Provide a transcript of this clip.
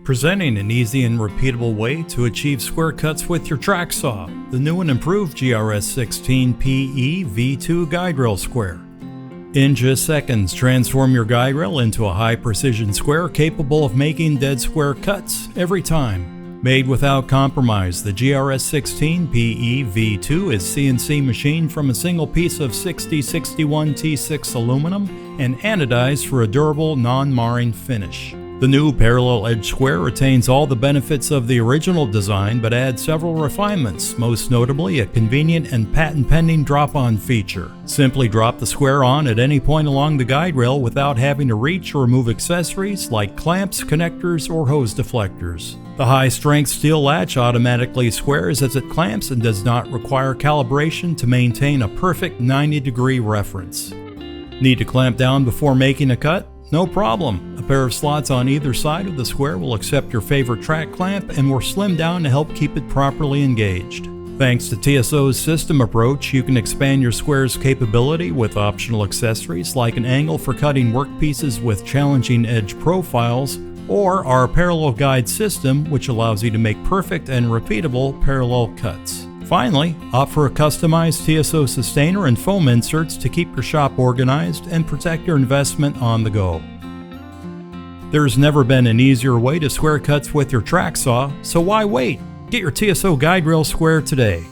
Presenting an easy and repeatable way to achieve square cuts with your track saw, the new and improved GRS-16 PE V2 guide rail square. In just seconds, transform your guide rail into a high-precision square capable of making dead square cuts every time. Made without compromise, the GRS-16 PE V2 is CNC machined from a single piece of 6061 T6 aluminum and anodized for a durable, non-marring finish. The new parallel edge square retains all the benefits of the original design but adds several refinements, most notably a convenient and patent-pending drop-on feature. Simply drop the square on at any point along the guide rail without having to reach or remove accessories like clamps, connectors, or hose deflectors. The high-strength steel latch automatically squares as it clamps and does not require calibration to maintain a perfect 90-degree reference. Need to clamp down before making a cut? No problem. A pair of slots on either side of the square will accept your favorite track clamp and will slim down to help keep it properly engaged. Thanks to TSO's system approach, you can expand your square's capability with optional accessories like an angle for cutting workpieces with challenging edge profiles, or our parallel guide system, which allows you to make perfect and repeatable parallel cuts. Finally, opt for a customized TSO sustainer and foam inserts to keep your shop organized and protect your investment on the go. There's never been an easier way to square cuts with your track saw, so why wait? Get your TSO guide rail square today.